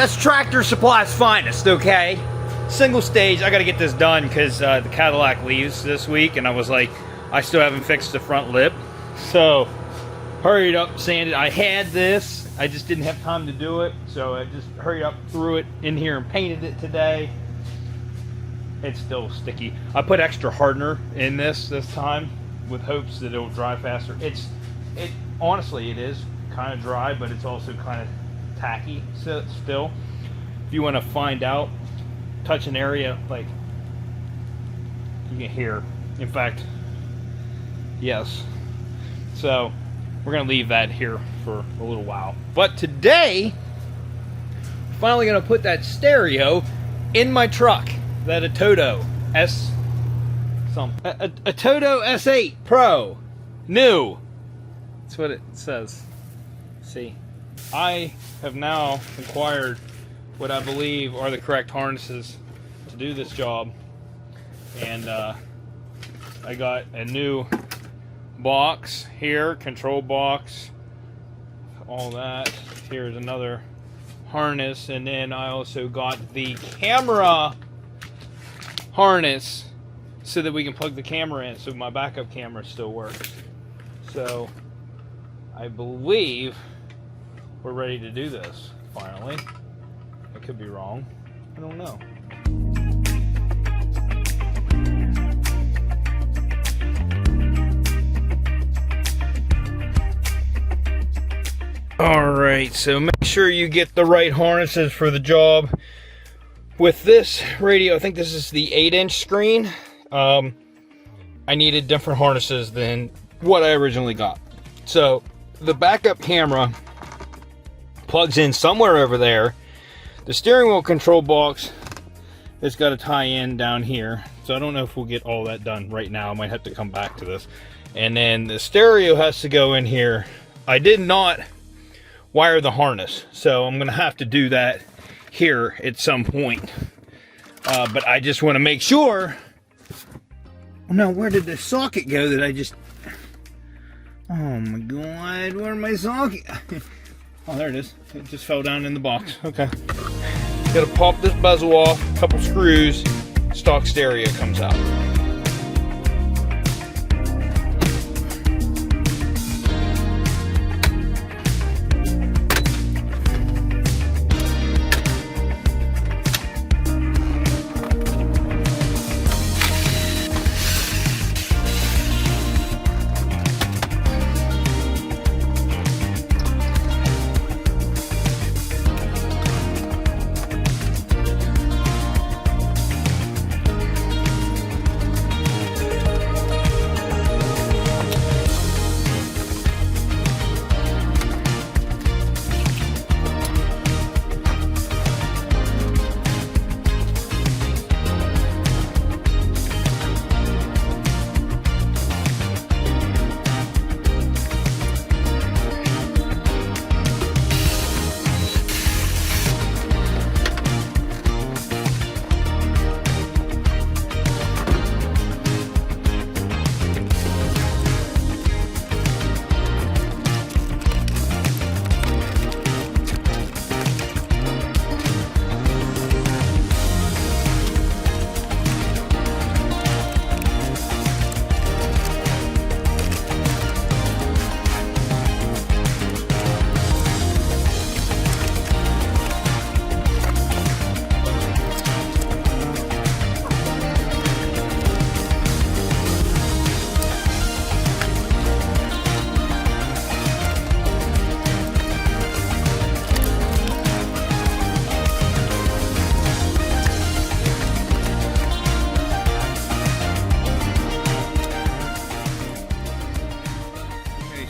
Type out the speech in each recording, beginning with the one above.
That's Tractor Supply's finest, okay? Single stage. I gotta get this done because the Cadillac leaves this week, and I was like, I still haven't fixed the front lip. So, hurried up, sanded. I had this, I just didn't have time to do it, so I just hurried up, threw it in here and painted it today. It's still sticky. I put extra hardener in this time with hopes that it'll dry faster. Honestly, it is kind of dry, but it's also kind of tacky still. If you want to find out, touch an area, like, you can hear. In fact, yes. So, we're going to leave that here for a little while. But today, I'm finally going to put that stereo in my truck. That Atoto Atoto S8 Pro. New. That's what it says. See. I have now acquired what I believe are the correct harnesses to do this job. And I got a new box here, control box, all that. Here's another harness, and then I also got the camera harness so that we can plug the camera in so my backup camera still works. So I believe we're ready to do this finally. I could be wrong. I don't know. Alright, so make sure you get the right harnesses for the job. With this radio, I think this is the 8-inch screen. I needed different harnesses than what I originally got. So the backup camera plugs in somewhere over there. The steering wheel control box has got to tie in down here. So I don't know if we'll get all that done right now. I might have to come back to this. And then the stereo has to go in here. I did not wire the harness, so I'm gonna have to do that here at some point. But I just want to make sure. Oh no, where did the socket go that I just... Oh my god, where'd my socket... Oh, there it is. It just fell down in the box. Okay. Gotta pop this bezel off, a couple screws, stock stereo comes out.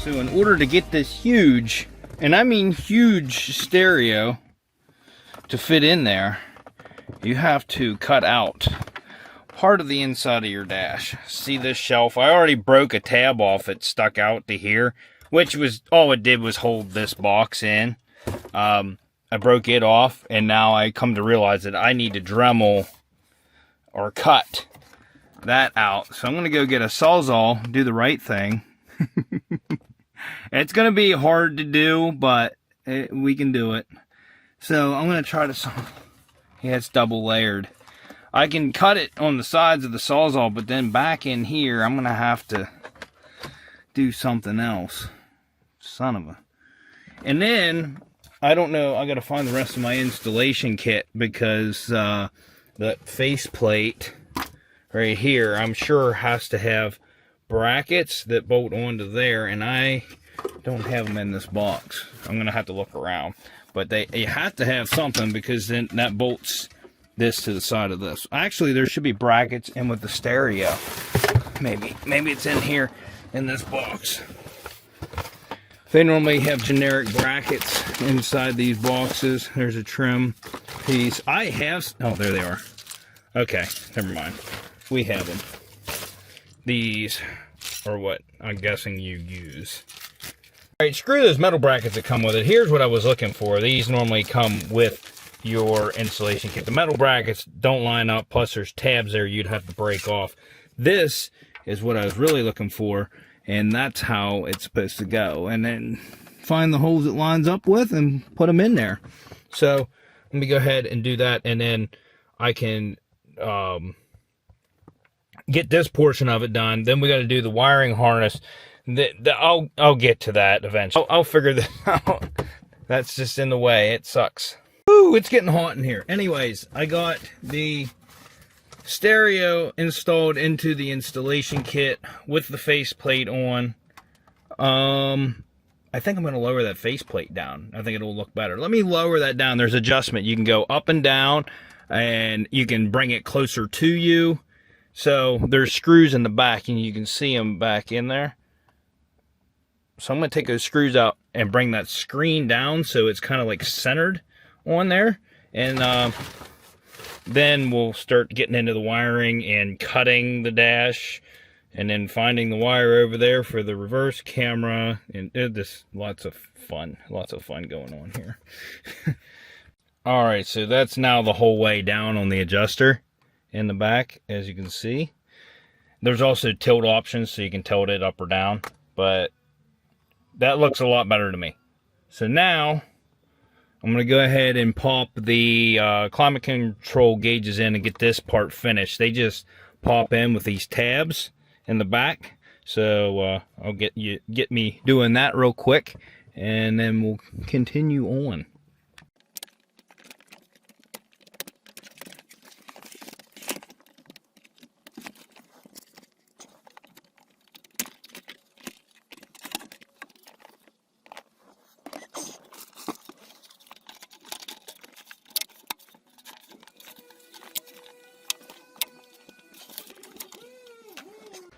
So in order to get this huge, and I mean huge, stereo to fit in there, you have to cut out part of the inside of your dash. See this shelf? I already broke a tab off. It stuck out to here, which was all it did was hold this box in. I broke it off, and now I come to realize that I need to Dremel or cut that out. So I'm going to go get a Sawzall, do the right thing. It's going to be hard to do, but we can do it. So I'm going to try to, yeah, it's double layered. I can cut it on the sides of the Sawzall, but then back in here, I'm going to have to do something else. Son of a. And then, I don't know, I got to find the rest of my installation kit, because the faceplate right here, I'm sure has to have brackets that bolt onto there, and I don't have them in this box. I'm going to have to look around. But you have to have something, because then that bolts this to the side of this. Actually, there should be brackets in with the stereo. Maybe it's in here in this box. They normally have generic brackets inside these boxes. There's a trim piece. I have, oh, there they are. Okay, never mind. We have them. These are what I'm guessing you use. All right, screw those metal brackets that come with it. Here's what I was looking for. These normally come with your installation kit. The metal brackets don't line up, plus there's tabs there you'd have to break off. This is what I was really looking for, and that's how it's supposed to go. And then find the holes it lines up with and put them in there. So let me go ahead and do that, and then I can get this portion of it done. Then we got to do the wiring harness. I'll get to that eventually. I'll figure this out. That's just in the way. It sucks. Ooh, it's getting hot in here. Anyways, I got the stereo installed into the installation kit with the faceplate on. I think I'm going to lower that faceplate down. I think it'll look better. Let me lower that down. There's adjustment. You can go up and down, and you can bring it closer to you. So there's screws in the back, and you can see them back in there. So I'm going to take those screws out and bring that screen down so it's kind of like centered on there. And then we'll start getting into the wiring and cutting the dash, and then finding the wire over there for the reverse camera. And this lots of fun going on here. All right, so that's now the whole way down on the adjuster in the back, as you can see. There's also tilt options, so you can tilt it up or down, but that looks a lot better to me. So now I'm going to go ahead and pop the climate control gauges in and get this part finished. They just pop in with these tabs in the back. So I'll get me doing that real quick, and then we'll continue on.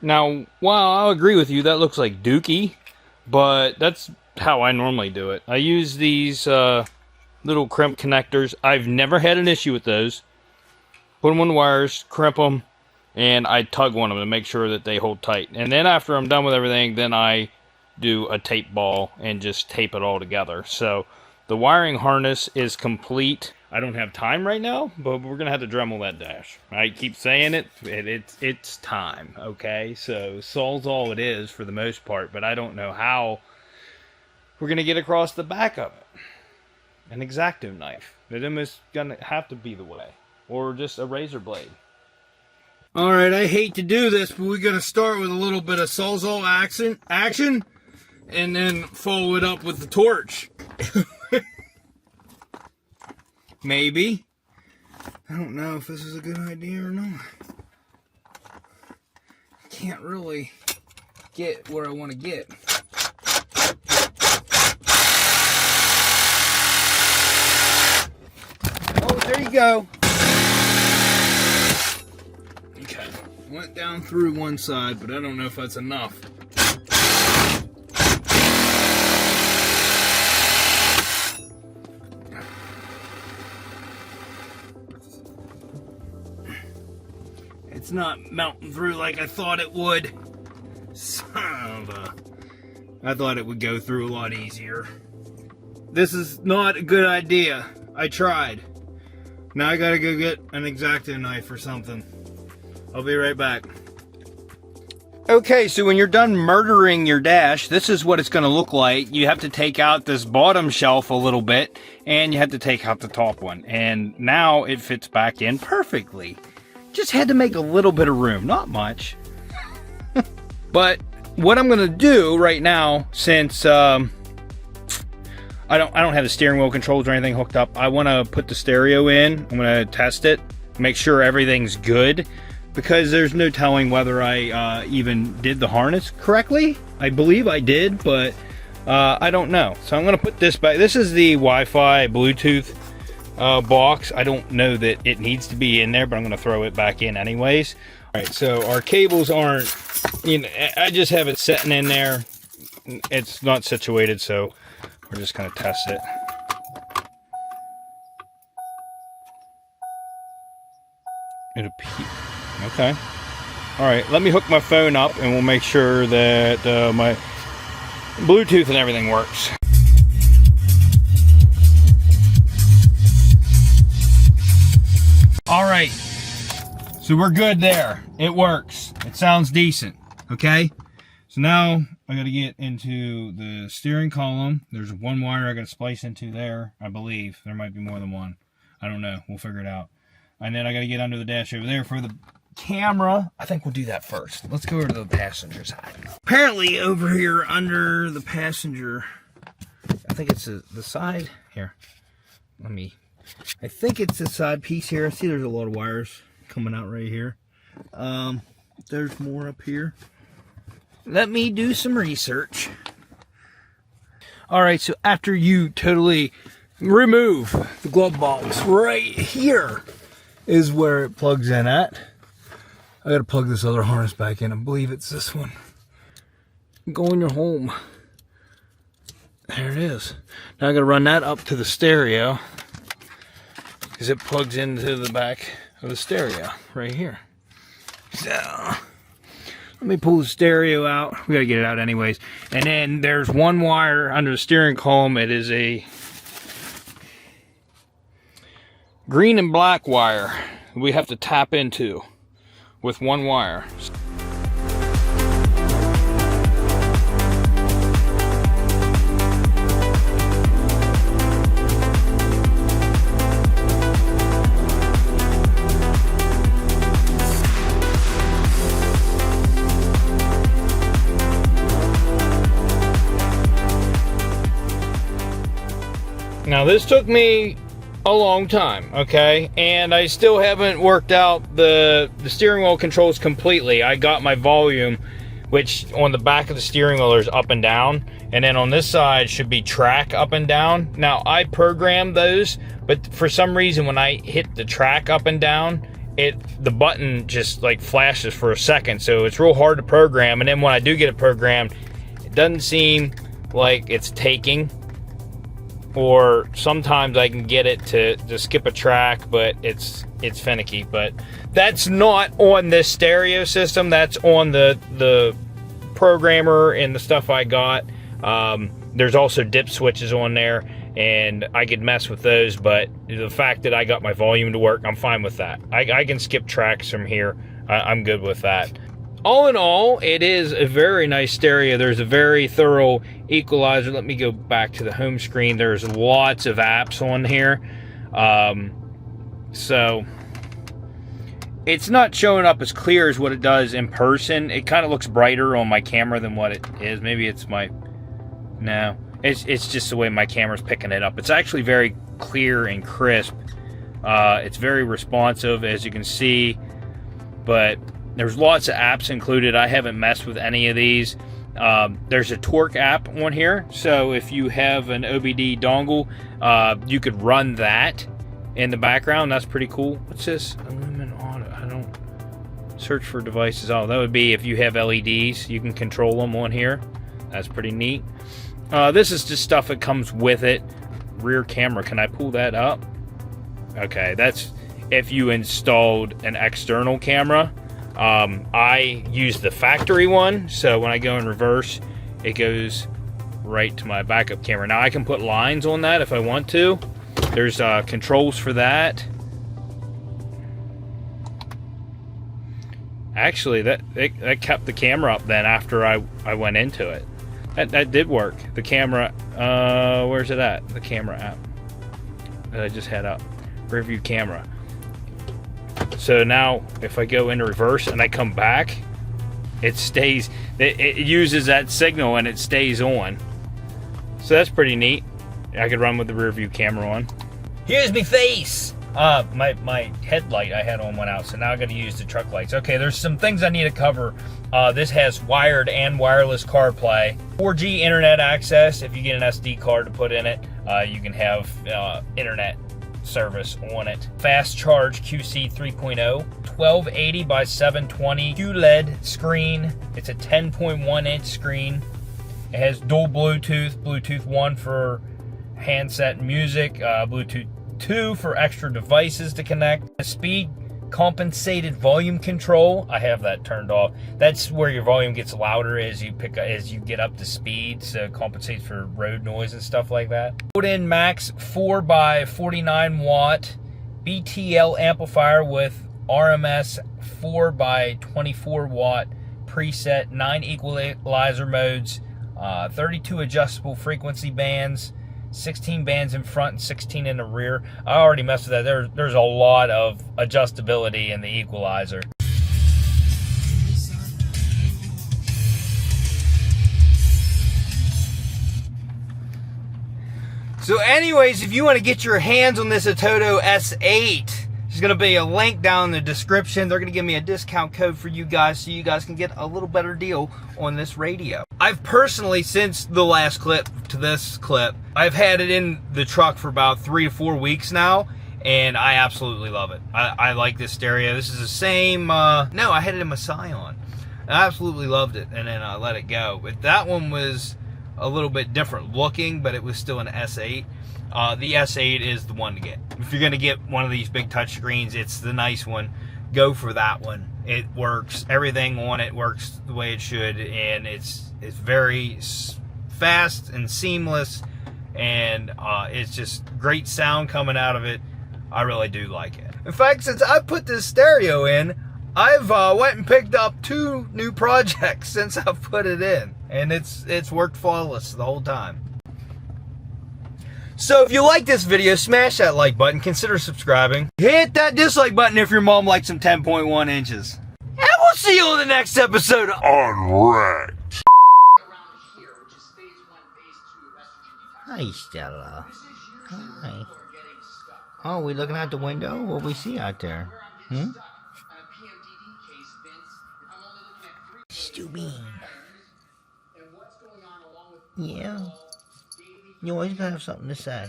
Now, while I'll agree with you, that looks like dookie, but that's how I normally do it. I use these little crimp connectors. I've never had an issue with those. Put them on the wires, crimp them, and I tug on them to make sure that they hold tight. And then after I'm done with everything, then I do a tape ball and just tape it all together. So the wiring harness is complete. I don't have time right now, but we're gonna have to Dremel that dash. I keep saying it. It's time. Okay, so Sawzall it is for the most part, but I don't know how we're gonna get across the back of it. An X-Acto knife. It almost gonna have to be the way, or just a razor blade. All right, I hate to do this, but we're gonna start with a little bit of Sawzall action, and then follow it up with the torch. Maybe. I don't know if this is a good idea or not. Can't really get where I want to get. Oh, there you go. Okay. Went down through one side, but I don't know if that's enough. It's not melting through like I thought it would. Son of a... I thought it would go through a lot easier. This is not a good idea. I tried. Now I gotta go get an X-Acto knife or something. I'll be right back. Okay, so when you're done murdering your dash, this is what it's going to look like. You have to take out this bottom shelf a little bit, and you have to take out the top one. And now it fits back in perfectly. Just had to make a little bit of room, not much. But what I'm going to do right now, since I don't have the steering wheel controls or anything hooked up, I want to put the stereo in. I'm going to test it, make sure everything's good. Because there's no telling whether I even did the harness correctly. I believe I did, but I don't know. So I'm going to put this back. This is the Wi-Fi Bluetooth box. I don't know that it needs to be in there, but I'm going to throw it back in anyways. All right, so our cables aren't, you know, I just have it sitting in there. It's not situated, so we're just going to test it. Okay. All right, let me hook my phone up and we'll make sure that my Bluetooth and everything works. All right, so we're good there. It works. It sounds decent, okay? So now I gotta get into the steering column. There's one wire I gotta splice into there, I believe. There might be more than one. I don't know, we'll figure it out. And then I gotta get under the dash over there for the camera. I think we'll do that first. Let's go over to the passenger side. Apparently over here under the passenger, I think it's the side here. I think it's the side piece here. I see there's a lot of wires coming out right here. There's more up here. Let me do some research. All right, so after you totally remove the glove box, right here is where it plugs in at. I gotta plug this other harness back in. I believe it's this one. Go in your home. There it is. Now I gotta run that up to the stereo because it plugs into the back of the stereo right here. So let me pull the stereo out. We gotta get it out anyways. And then there's one wire under the steering column. It is a green and black wire we have to tap into with one wire. Now this took me a long time, okay, and I still haven't worked out the steering wheel controls completely. I got my volume, which on the back of the steering wheel is up and down, and then on this side should be track up and down. Now I programmed those, but for some reason when I hit the track up and down, the button just like flashes for a second, so it's real hard to program. And then when I do get it programmed, it doesn't seem like it's taking. Or sometimes I can get it to skip a track, but it's finicky. But that's not on this stereo system. That's on the programmer and the stuff I got. There's also dip switches on there, and I could mess with those. But the fact that I got my volume to work, I'm fine with that. I can skip tracks from here. I'm good with that. All in all, it is a very nice stereo. There's a very thorough equalizer. Let me go back to the home screen. There's lots of apps on here. So it's not showing up as clear as what it does in person. It kind of looks brighter on my camera than what it is. Maybe it's my... No. It's just the way my camera's picking it up. It's actually very clear and crisp. It's very responsive, as you can see. But there's lots of apps included. I haven't messed with any of these. There's a torque app on here, so if you have an OBD dongle, you could run that in the background. That's pretty cool. What's this? Illumin Auto. I don't search for devices. Oh, that would be if you have LEDs, you can control them on here. That's pretty neat. This is just stuff that comes with it. Rear camera. Can I pull that up? Okay, that's if you installed an external camera. I use the factory one, so when I go in reverse, it goes right to my backup camera. Now I can put lines on that if I want to. There's controls for that. Actually, that kept the camera up then after I went into it. That did work. The camera, where's it at? The camera app that I just had up. Rear view camera. So now if I go into reverse and I come back, it stays, it uses that signal and it stays on. So that's pretty neat. I could run with the rear view camera on. Here's me face. My headlight I had on went out, so now I got to use the truck lights. Okay, there's some things I need to cover. This has wired and wireless CarPlay, 4G internet access. If you get an SD card to put in it, you can have internet service on it. Fast charge QC 3.0, 1280 by 720 QLED screen. It's a 10.1 inch screen. It has dual Bluetooth 1 for handset music, Bluetooth 2 for extra devices to connect. A speed compensated volume control. I have that turned off. That's where your volume gets louder as you get up to speed, so it compensates for road noise and stuff like that. Put in max 4 by 49 watt BTL amplifier with RMS 4 by 24 watt preset, 9 equalizer modes, 32 adjustable frequency bands, 16 bands in front and 16 in the rear. I already messed with that. There's a lot of adjustability in the equalizer. So anyways, if you want to get your hands on this Atoto S8, there's going to be a link down in the description. They're going to give me a discount code for you guys so you guys can get a little better deal on this radio. I've personally, since the last clip to this clip, I've had it in the truck for about 3 to 4 weeks now, and I absolutely love it. I like this stereo. This is the same, no, I had it in my Scion. I absolutely loved it, and then I let it go. But that one was a little bit different looking, but it was still an S8. The S8 is the one to get. If you're going to get one of these big touch screens, it's the nice one. Go for that one. It works. Everything on it works the way it should, and it's very fast and seamless, and it's just great sound coming out of it. I really do like it. In fact, since I put this stereo in, I've went and picked up 2 new projects since I've put it in, and it's worked flawless the whole time. So if you like this video, smash that like button, consider subscribing. Hit that dislike button if your mom likes some 10.1 inches. And we'll see you on the next episode Unwrapped. Hi, Stella. Hi. Oh, we looking out the window? What we see out there? Stubing. Yeah. You always gotta have something to say.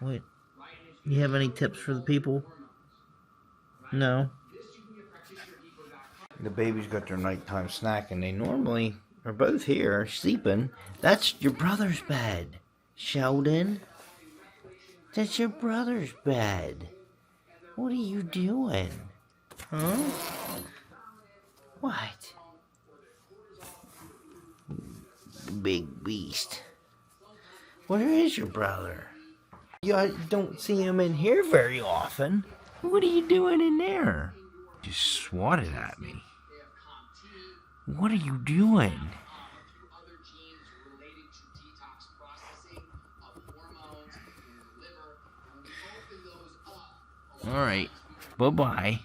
Wait, you have any tips for the people? No? The baby's got their nighttime snack, and they normally are both here sleeping. That's your brother's bed, Sheldon. That's your brother's bed. What are you doing? Huh? What? Big beast. Where is your brother? You don't see him in here very often. What are you doing in there? You swatted at me. What are you doing? Alright. Bye-bye.